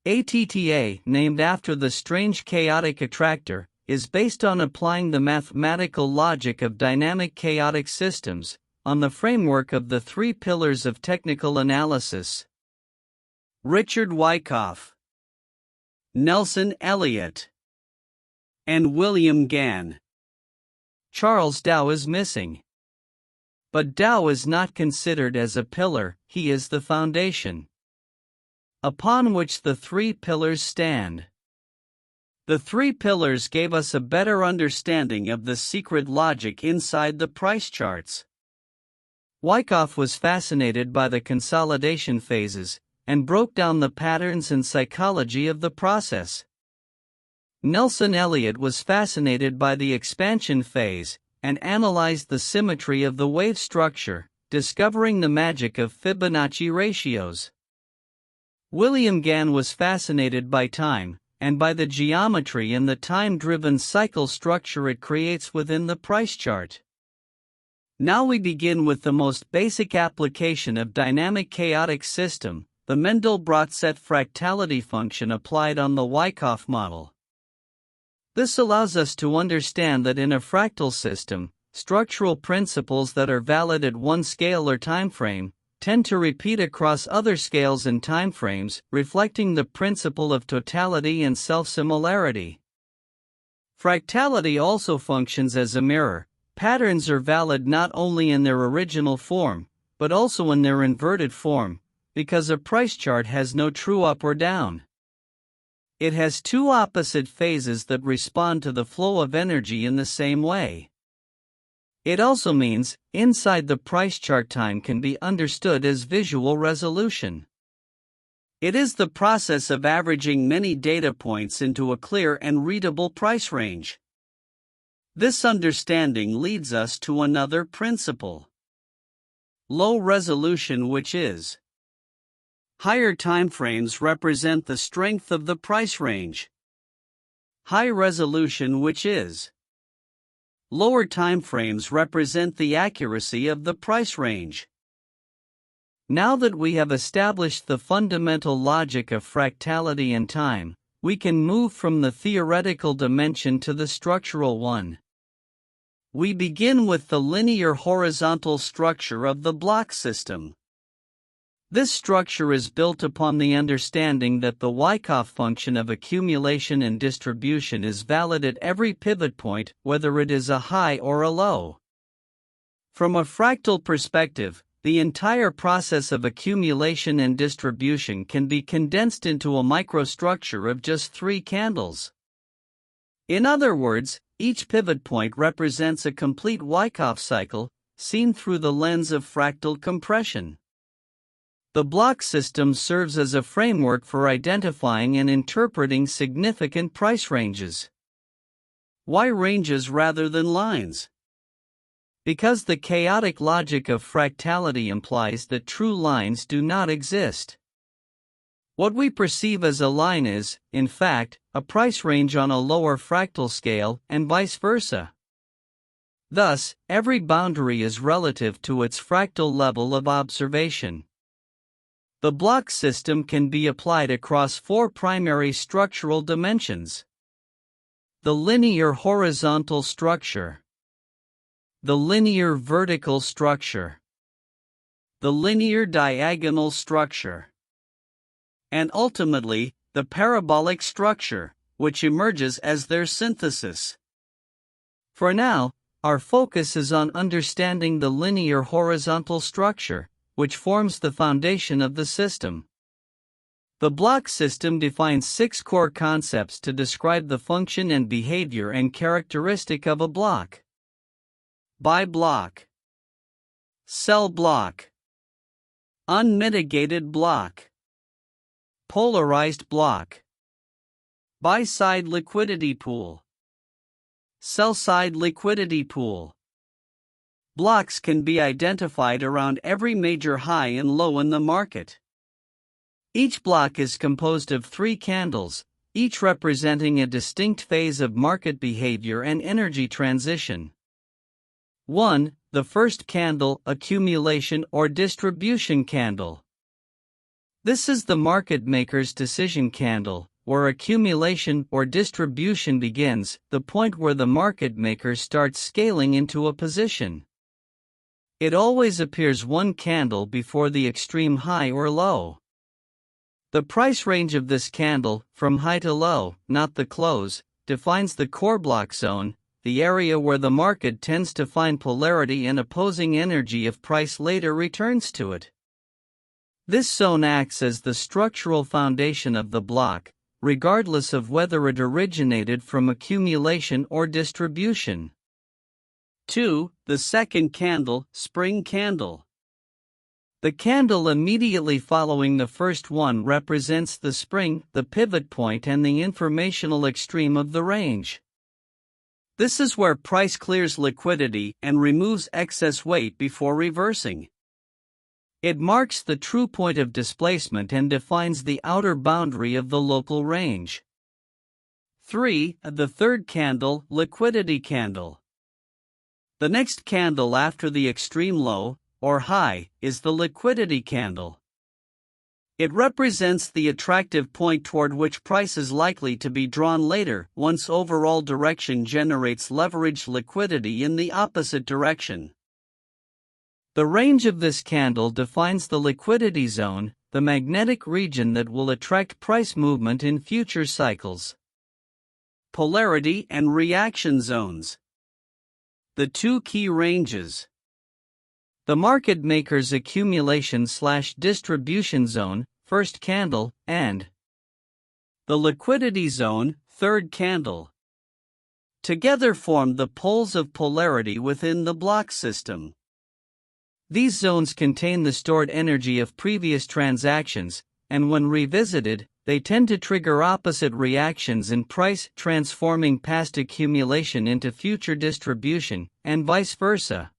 ATTA, named after the strange chaotic attractor, is based on applying the mathematical logic of dynamic chaotic systems, on the framework of the three pillars of technical analysis. Richard Wyckoff, Nelson Elliott, and William Gann. Charles Dow is missing. But Dow is not considered as a pillar, he is the foundation upon which the three pillars stand. The three pillars gave us a better understanding of the secret logic inside the price charts. Wyckoff was fascinated by the consolidation phases and broke down the patterns and psychology of the process. Nelson Elliott was fascinated by the expansion phase and analyzed the symmetry of the wave structure, discovering the magic of Fibonacci ratios. William Gann was fascinated by time and by the geometry and the time-driven cycle structure it creates within the price chart. Now we begin with the most basic application of dynamic chaotic system, the Mandelbrot-set fractality function applied on the Wyckoff model. This allows us to understand that in a fractal system, structural principles that are valid at one scale or timeframe tend to repeat across other scales and timeframes, reflecting the principle of totality and self-similarity. Fractality also functions as a mirror. Patterns are valid not only in their original form, but also in their inverted form, because a price chart has no true up or down. It has two opposite phases that respond to the flow of energy in the same way. It also means, inside the price chart, time can be understood as visual resolution. It is the process of averaging many data points into a clear and readable price range. This understanding leads us to another principle: low resolution, which is higher timeframes represent the strength of the price range. High resolution, which is lower timeframes, represent the accuracy of the price range. Now that we have established the fundamental logic of fractality and time, we can move from the theoretical dimension to the structural one. We begin with the linear horizontal structure of the block system. This structure is built upon the understanding that the Wyckoff function of accumulation and distribution is valid at every pivot point, whether it is a high or a low. From a fractal perspective, the entire process of accumulation and distribution can be condensed into a microstructure of just 3 candles. In other words, each pivot point represents a complete Wyckoff cycle, seen through the lens of fractal compression. The block system serves as a framework for identifying and interpreting significant price ranges. Why ranges rather than lines? Because the chaotic logic of fractality implies that true lines do not exist. What we perceive as a line is, in fact, a price range on a lower fractal scale, and vice versa. Thus, every boundary is relative to its fractal level of observation. The block system can be applied across 4 primary structural dimensions: the linear horizontal structure, the linear vertical structure, the linear diagonal structure, and ultimately, the parabolic structure, which emerges as their synthesis. For now, our focus is on understanding the linear horizontal structure, which forms the foundation of the system. The block system defines 6 core concepts to describe the function and behavior and characteristic of a block: buy block, sell block, unmitigated block, polarized block, buy-side liquidity pool, sell-side liquidity pool. Blocks can be identified around every major high and low in the market. Each block is composed of 3 candles, each representing a distinct phase of market behavior and energy transition. 1. The first candle, accumulation or distribution candle. This is the market maker's decision candle, where accumulation or distribution begins, the point where the market maker starts scaling into a position. It always appears one candle before the extreme high or low. The price range of this candle, from high to low, not the close, defines the core block zone, the area where the market tends to find polarity and opposing energy if price later returns to it. This zone acts as the structural foundation of the block, regardless of whether it originated from accumulation or distribution. 2. The second candle, spring candle. The candle immediately following the first one represents the spring, the pivot point, and the informational extreme of the range. This is where price clears liquidity and removes excess weight before reversing. It marks the true point of displacement and defines the outer boundary of the local range. 3. The third candle, liquidity candle. The next candle after the extreme low, or high, is the liquidity candle. It represents the attractive point toward which price is likely to be drawn later, once overall direction generates leveraged liquidity in the opposite direction. The range of this candle defines the liquidity zone, the magnetic region that will attract price movement in future cycles. Polarity and reaction zones. The two key ranges. The market maker's accumulation/distribution zone, first candle, and the liquidity zone, third candle, together form the poles of polarity within the block system. These zones contain the stored energy of previous transactions, and when revisited, they tend to trigger opposite reactions in price, transforming past accumulation into future distribution, and vice versa.